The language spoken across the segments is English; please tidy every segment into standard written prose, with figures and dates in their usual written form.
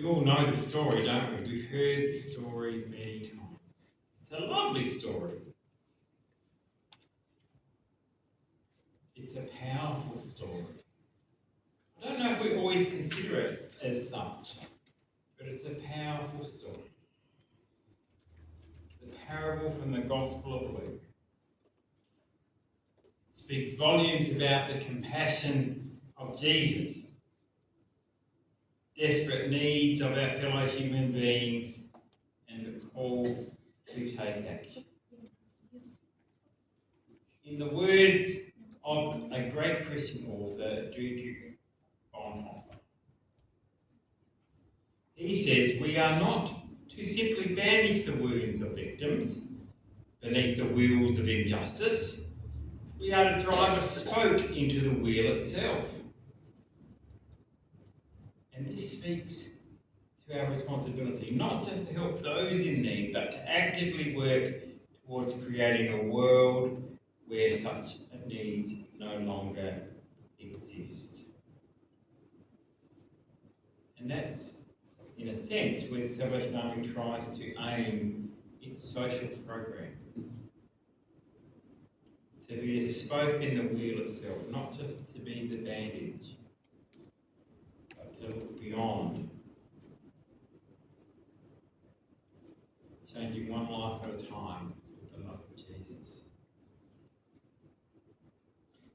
all know the story, don't we? We've heard the story many times. It's a lovely story. It's a powerful story. I don't know if we always consider it as such, but it's a powerful story. The parable from the Gospel of Luke speaks volumes about the compassion of Jesus, desperate needs of our fellow human beings, and the call to take action. In the words of a great Christian author, Dietrich Bonhoeffer, he says, "We are not to simply bandage the wounds of victims beneath the wheels of injustice. We are to drive a spoke into the wheel itself." And this speaks to our responsibility, not just to help those in need, but to actively work towards creating a world where such needs no longer exist. And that's, in a sense, where the Salvation Army tries to aim its social program. To be a spoke in the wheel itself, not just to be the bandage, but to look beyond, changing one life at a time with the love of Jesus.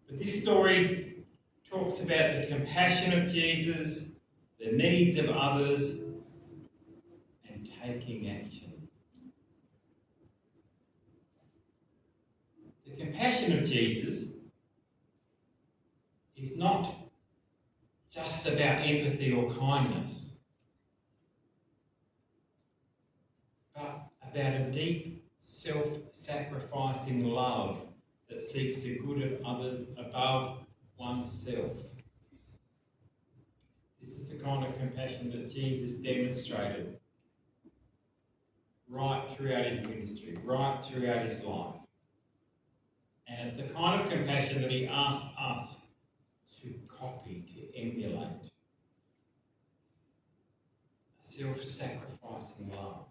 But this story talks about the compassion of Jesus, the needs of others, and taking action. The compassion of Jesus is not just about empathy or kindness, but about a deep, self-sacrificing love that seeks the good of others above oneself. This is the kind of compassion that Jesus demonstrated right throughout his ministry, right throughout his life. And it's the kind of compassion that he asks us to copy, to emulate. A self-sacrificing love.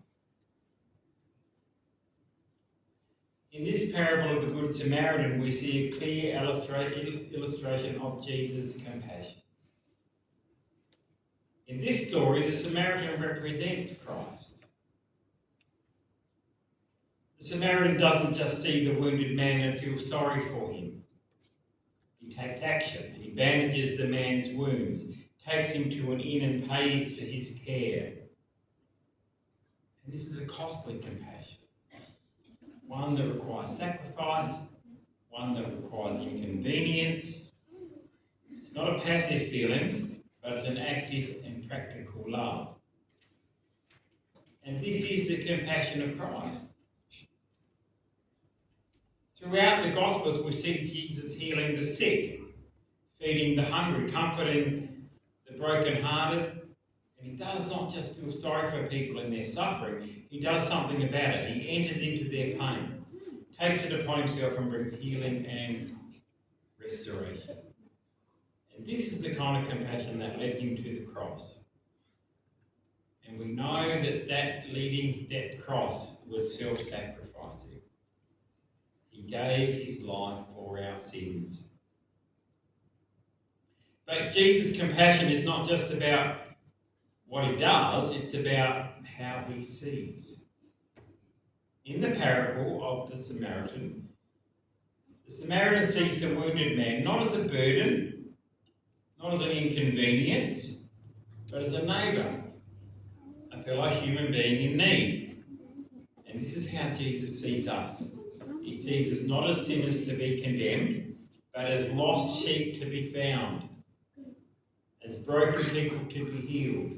In this parable of the Good Samaritan, we see a clear illustration of Jesus' compassion. In this story, the Samaritan represents Christ. The Samaritan doesn't just see the wounded man and feel sorry for him. He takes action. He bandages the man's wounds, takes him to an inn and pays for his care. And this is a costly compassion. One that requires sacrifice, one that requires inconvenience. It's not a passive feeling, but it's an active and practical love. And this is the compassion of Christ. Throughout the Gospels, we see Jesus healing the sick, feeding the hungry, comforting the brokenhearted. And he does not just feel sorry for people in their suffering, he does something about it. He enters into their pain, takes it upon himself and brings healing and restoration. And this is the kind of compassion that led him to the cross. And we know that leading to that cross was self-sacrificing. He gave his life for our sins. But Jesus' compassion is not just about what he does, it's about how he sees. In the parable of the Samaritan sees the wounded man not as a burden, not as an inconvenience, but as a neighbour, a fellow human being in need. And this is how Jesus sees us. He sees us not as sinners to be condemned, but as lost sheep to be found, as broken people to be healed.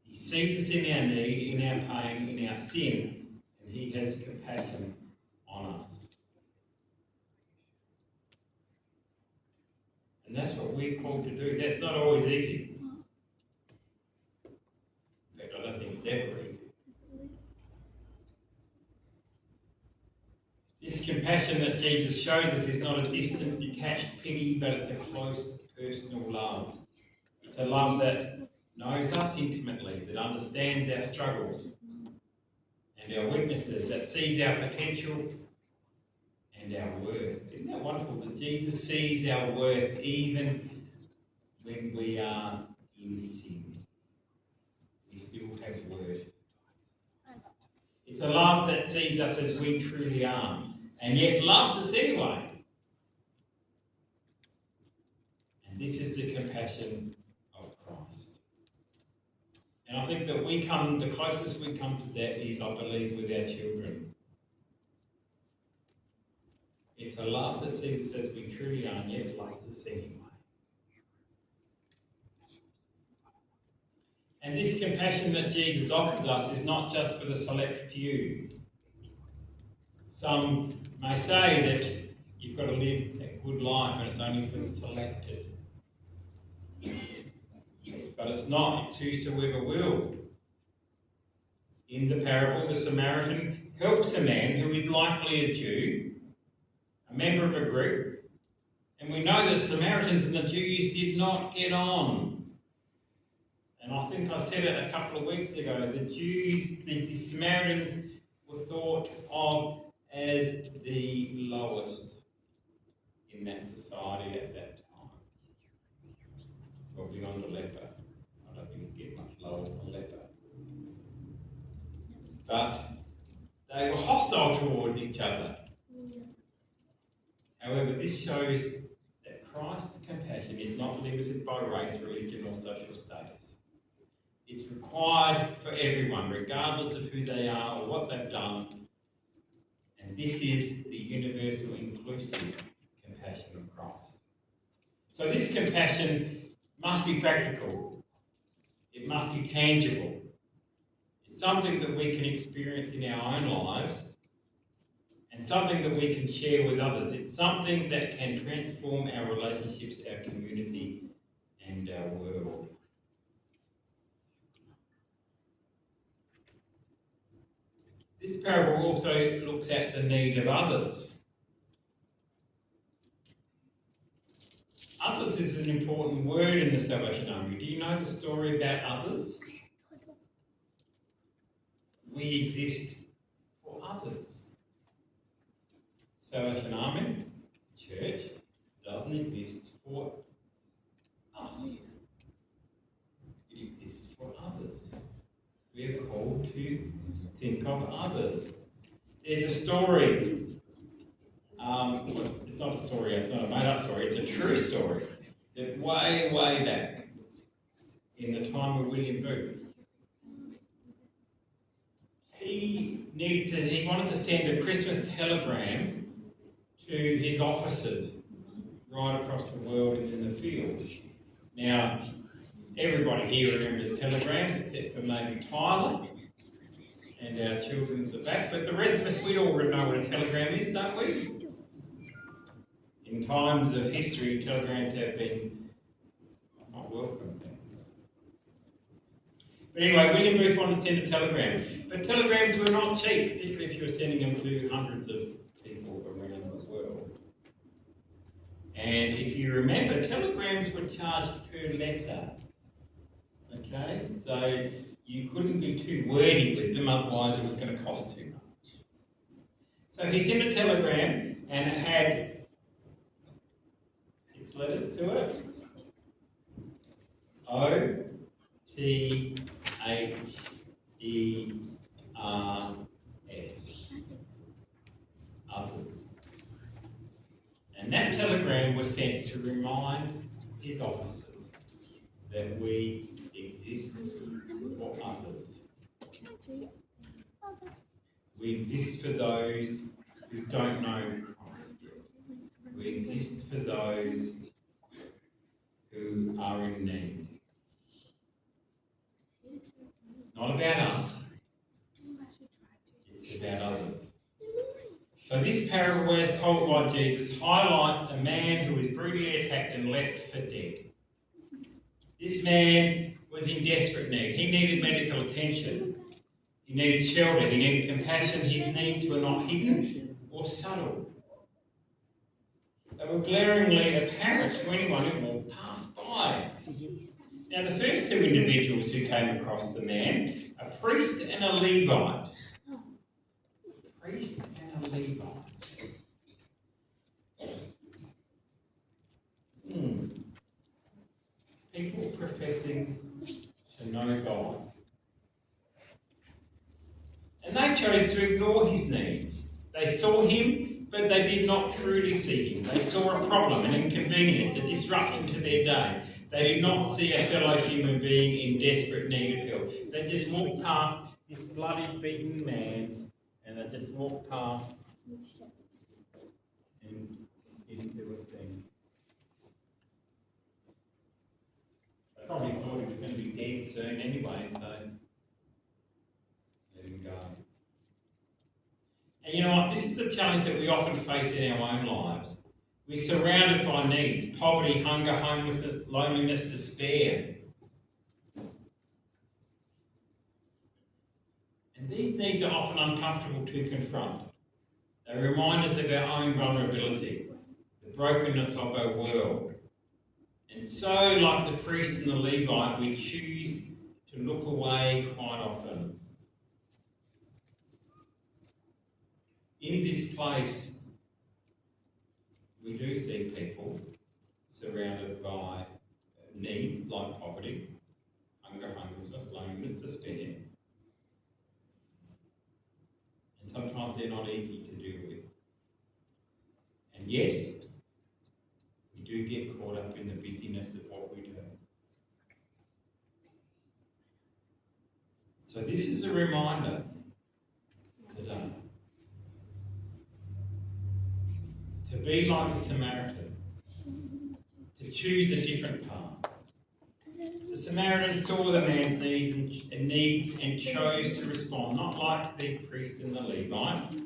He sees us in our need, in our pain, in our sin, and he has compassion on us. And that's what we're called to do. That's not always easy. In fact, I don't think it's ever easy. This compassion that Jesus shows us is not a distant, detached pity, but it's a close, personal love. It's a love that knows us intimately, that understands our struggles and our weaknesses, that sees our potential and our worth. Isn't that wonderful that Jesus sees our worth even when we are in sin? We still have worth. It's a love that sees us as we truly are, and yet loves us anyway. And this is the compassion of Christ. And I think that the closest we come to that is, I believe, with our children. It's a love that sees us as we truly are, and yet loves us anyway. And this compassion that Jesus offers us is not just for the select few. Some may say that you've got to live a good life and it's only for the selected. But it's not, it's whosoever will. In the parable, the Samaritan helps a man who is likely a Jew, a member of a group, and we know the Samaritans and the Jews did not get on. And I think I said it a couple of weeks ago, the Samaritans were thought of as the lowest in that society at that time. Well, beyond a leper. I don't think you get much lower than a leper. But they were hostile towards each other. However, this shows that Christ's compassion is not limited by race, religion, or social status. It's required for everyone, regardless of who they are or what they've done. And this is the universal, inclusive compassion of Christ. So this compassion must be practical. It must be tangible. It's something that we can experience in our own lives and something that we can share with others. It's something that can transform our relationships, our community, and our world. This parable also looks at the need of others. Others is an important word in the Salvation Army. Do you know the story about others? We exist for others. Salvation Army, church, doesn't exist for us. It exists for others. We are called to think of others. There's a story. It's not a story, it's not a made-up story, it's a true story. That way, way back, in the time of William Booth, he wanted to send a Christmas telegram to his officers right across the world and in the field. Now, everybody here remembers telegrams, except for maybe Tyler and our children at the back, but the rest of us, we'd all know what a telegram is, don't we? In times of history, telegrams have been not welcome things. But anyway, William Booth wanted to send a telegram. But telegrams were not cheap, particularly if you were sending them to hundreds of people around the world. And if you remember, telegrams were charged per letter. Okay? So you couldn't be too wordy with them, otherwise it was going to cost too much. So he sent a telegram and it had 6 letters to it. O-T-H-E-R-S. Others. And that telegram was sent to remind his officers that we exist for others. We exist for those who don't know Christ yet. We exist for those who are in need. It's not about us, it's about others. So this parable, as told by Jesus, highlights a man who was brutally attacked and left for dead. This man was in desperate need. He needed medical attention. He needed shelter. He needed compassion. His needs were not hidden or subtle. They were glaringly apparent to anyone who walked past by. Now, the first two individuals who came across the man, a priest and a Levite. A priest and a Levite. People professing to know God. And they chose to ignore his needs. They saw him, but they did not truly see him. They saw a problem, an inconvenience, a disruption to their day. They did not see a fellow human being in desperate need of help. They just walked past this bloody beaten man, and they just walked past and didn't do a thing. They probably thought he was going to be dead soon anyway, so let him go. And you know what? This is a challenge that we often face in our own lives. We're surrounded by needs: poverty, hunger, homelessness, loneliness, despair. And these needs are often uncomfortable to confront. They remind us of our own vulnerability, the brokenness of our world. And so, like the priest and the Levite, we choose to look away quite often. In this place, we do see people surrounded by needs like poverty, hunger, homelessness, loneliness, despair. And sometimes they're not easy to deal with. And yes, we do get caught up in the busyness of what we do. So this is a reminder today to be like the Samaritan, to choose a different path. The Samaritan saw the man's needs and chose to respond, not like the priest and the Levite.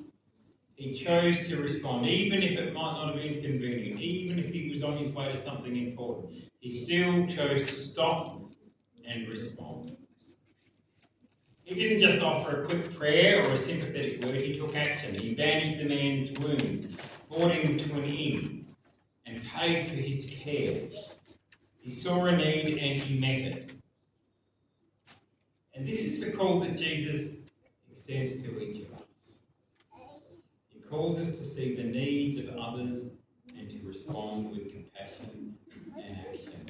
He chose to respond, even if it might not have been convenient, even if he was on his way to something important. He still chose to stop and respond. He didn't just offer a quick prayer or a sympathetic word, he took action. He bandaged the man's wounds, brought him to an inn, and paid for his care. He saw a need and he met it. And this is the call that Jesus extends to each of us. He calls us to see the needs of others and to respond with compassion and action.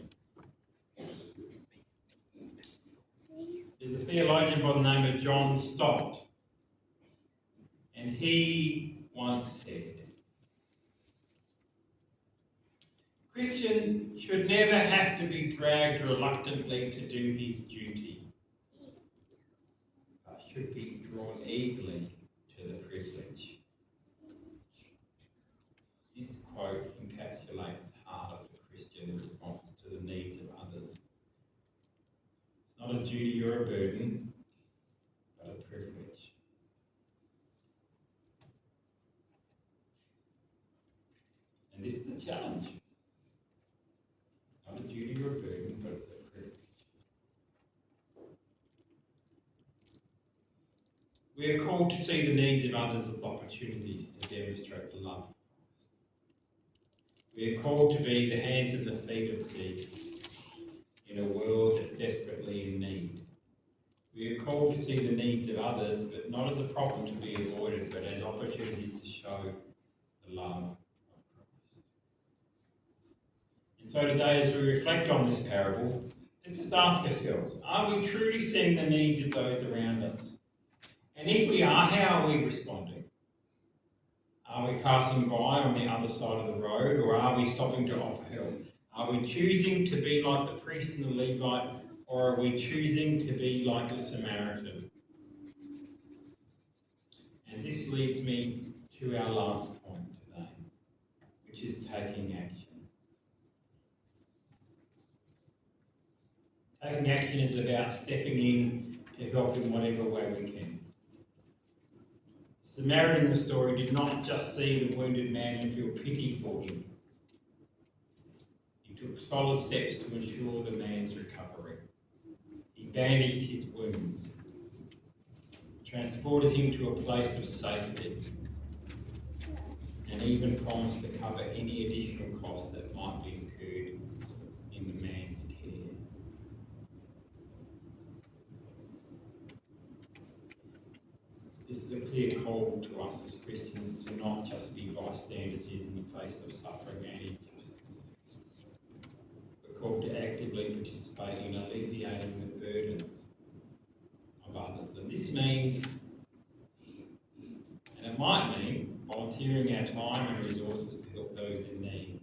There's a theologian by the name of John Stott, and he once said, Christians should never have to be dragged reluctantly to do his duty, but should be drawn eagerly to the privilege. This quote encapsulates the heart of the Christian response to the needs of others. It's not a duty or a burden, but a privilege. And this is the challenge. It's not a duty or a burden, but it's a privilege. We are called to see the needs of others as opportunities to demonstrate the love of Christ. We are called to be the hands and the feet of Jesus in a world that's desperately in need. We are called to see the needs of others, but not as a problem to be avoided, but as opportunities to show the love of Christ. And so today, as we reflect on this parable, let's just ask ourselves, are we truly seeing the needs of those around us? And if we are, how are we responding? Are we passing by on the other side of the road, or are we stopping to offer help? Are we choosing to be like the priest and the Levite, or are we choosing to be like the Samaritan? And this leads me to our last point today, which is taking action. Taking action is about stepping in to help in whatever way we can. The Samaritan in the story did not just see the wounded man and feel pity for him. He took solid steps to ensure the man's recovery. He bandaged his wounds, transported him to a place of safety, and even promised to cover any additional cost that might be incurred in the man's care. This is a clear call to us as Christians to not just be bystanders in the face of suffering and injustice. We're called to actively participate in alleviating the burdens of others. And this means, and it might mean, volunteering our time and resources to help those in need,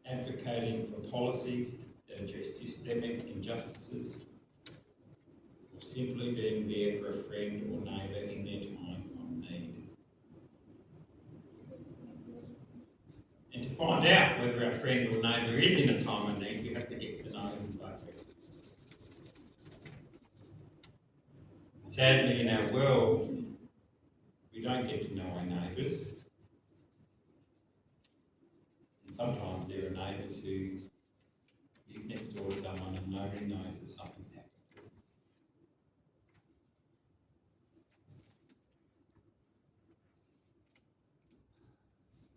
advocating for policies that address systemic injustices, or simply being there for a friend or neighbour in their time of need. And to find out whether our friend or neighbour is in a time of need, we have to get to know them both. Sadly, in our world, we don't get to know our neighbours. And sometimes there are neighbours who live next door to someone and nobody knows that something's happened.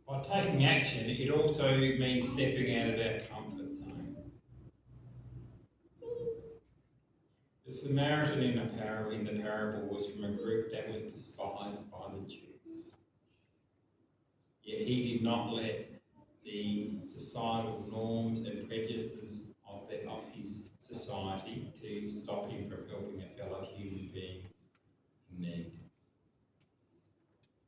By taking action, it also means stepping out of our comfort zone. The Samaritan in the parable was from a group that was despised by the Jews. Yet he did not let the societal norms and prejudices of his society to stop him from helping a fellow human being in need.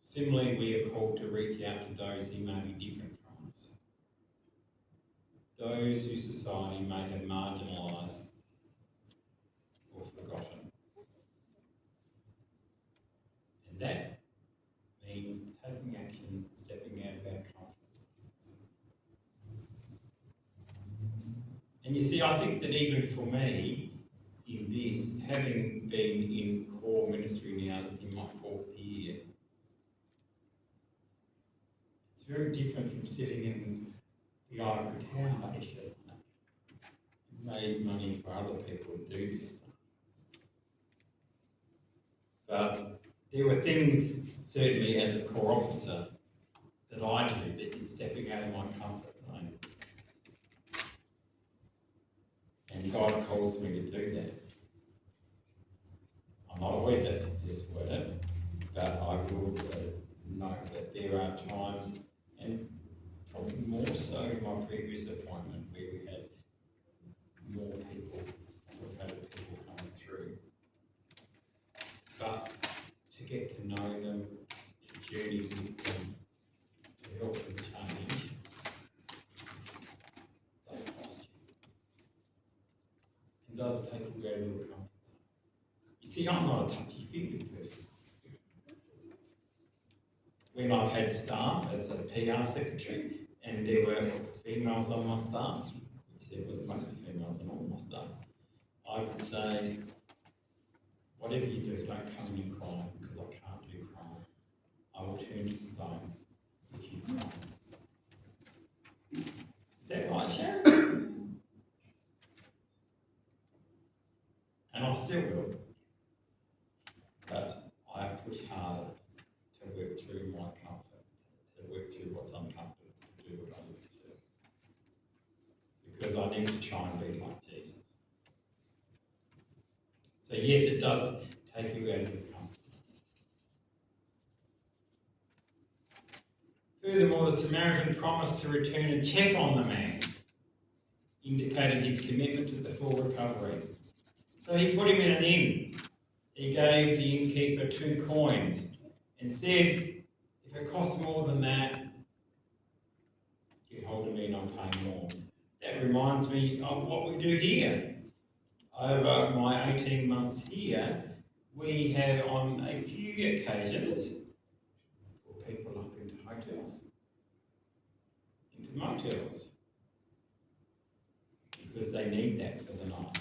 Similarly, we are called to reach out to those who may be different from us, those whose society may have marginalised or forgotten. And that means taking action, stepping out of our comfort zones. And you see, I think that even for me, in this, having been in core ministry now in my 4th year, it's very different from sitting in the ivory tower issue. Raise money for other people to do this stuff. But there were things, certainly as a core officer, that I do that is stepping out of my comfort zone. And God calls me to do that. I'm not always that successful at it, but I will know that there are times, and probably more so in my previous appointment, where we had more people, complicated people coming through. But to get to know them, to journey with them, to help them change, does cost you. It does take you out of your comfort zone. You see, I'm not a touchy-feely person. When I've had staff as a PR secretary, and there were females on my staff, which there was a bunch of females on all my staff, I would say, whatever you do, don't come in crying, because I can't do crying. I will turn to stone if you cry. Is that right, Sharon? And I still will. But I push harder to work through my comfort, to work through what's uncomfortable, to do what I need to do. Because I need to try and be like Jesus. So yes, it does take you out of your comfort zone. Furthermore, the Samaritan promised to return and check on the man, indicating his commitment to the full recovery. So he put him in an inn. He gave the innkeeper 2 coins and said, if it costs more than that, get hold of me and I'll pay more. That reminds me of what we do here. Over my 18 months here, we have on a few occasions put people up into hotels, into motels, because they need that for the night.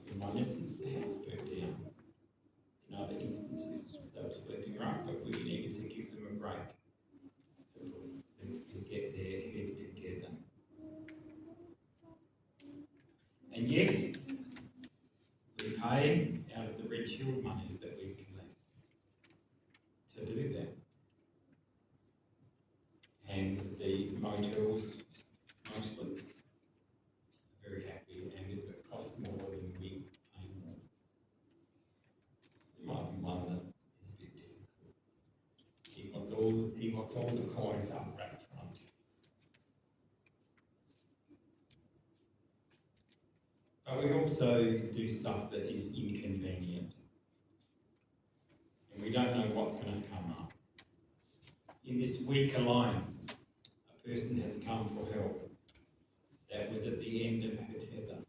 In one instance, the house burnt down. In other instances, they were sleeping right, but we needed to give them a break to get their head together. And yes, we pay out of the Red Shield monies that we collect to do that. And the motels mostly are very happy, and if it costs more, then we pay more. he wants all the coins up right front. But we also do stuff that is inconvenient. And we don't know what's going to come up. In this week alone, a person has come for help that was at the end of her tether,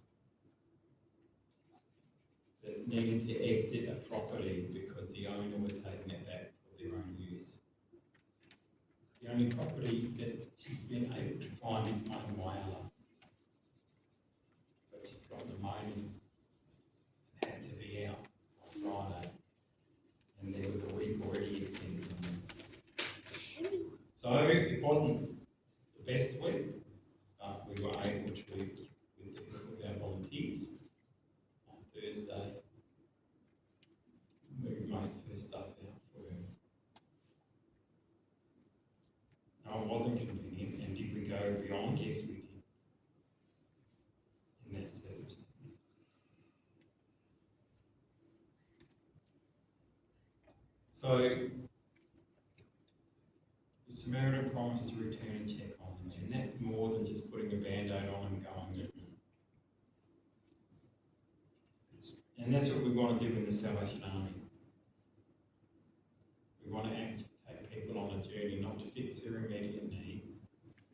that needed to exit a property because the owner was taking it back for their own use. The only property that she's been able to find is one Whyalla. But she's got the money and had to be out on Friday. And there was a week already extended on them. So it wasn't the best week, but we were able to, with the help of our volunteers, on Thursday, move most of her stuff out for her. No, it wasn't convenient, and did we go beyond? Yes, we did. In that circumstance. So, the Samaritan promised to return and check on them, and that's more than just putting a band-aid on and going, isn't it? And that's what we want to do in the Salvation Army. We want to take people on a journey, not to fix their immediate need.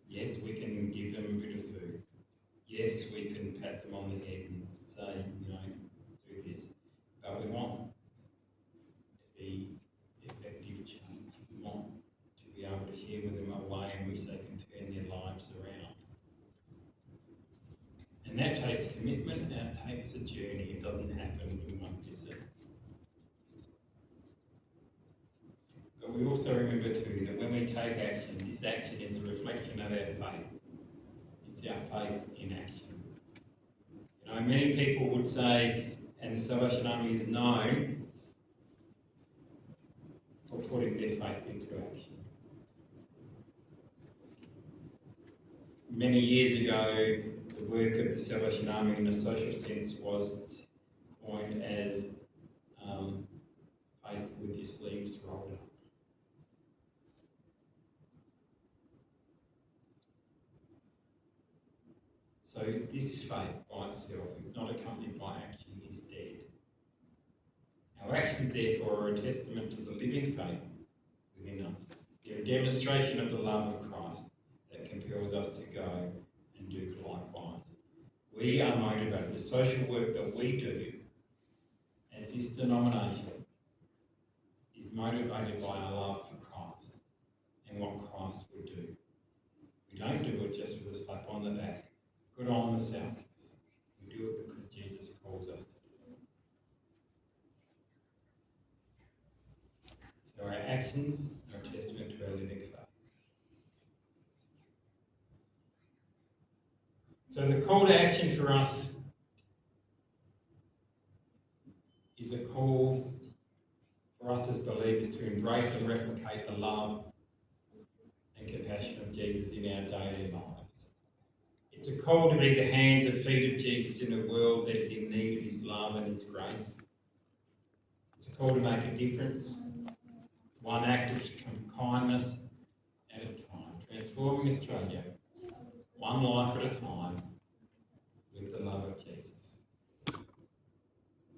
Yes, we can give them a bit of food. Yes, we can pat them on the head and say, do this. But we want to be effective change. We want to be able to share with them a way in which they can turn their lives around. And that takes commitment and it takes a journey. It doesn't happen in one visit. But we also remember too that when we take action, this action is a reflection of our faith. It's our faith in action. Many people would say, and the Salvation Army is known for putting their faith into action. Many years ago, the work of the Salvation Army in a social sense was coined as faith with your sleeves rolled up. So this faith by itself, if not accompanied by action, is dead. Our actions, therefore, are a testament to the living faith within us. They're a demonstration of the love of Christ that compels us to go and do likewise. We are motivated. The social work that we do as this denomination is motivated by our love for Christ and what Christ would do. We don't do it just with a slap on the back. Good on the selfies. We do it because Jesus calls us to do it. So our actions are a testament to our living faith. So the call to action for us is a call for us as believers to embrace and replicate the love and compassion of Jesus in our daily lives. It's a call to be the hands and feet of Jesus in a world that is in need of his love and his grace. It's a call to make a difference, one act of kindness at a time, transforming Australia, one life at a time,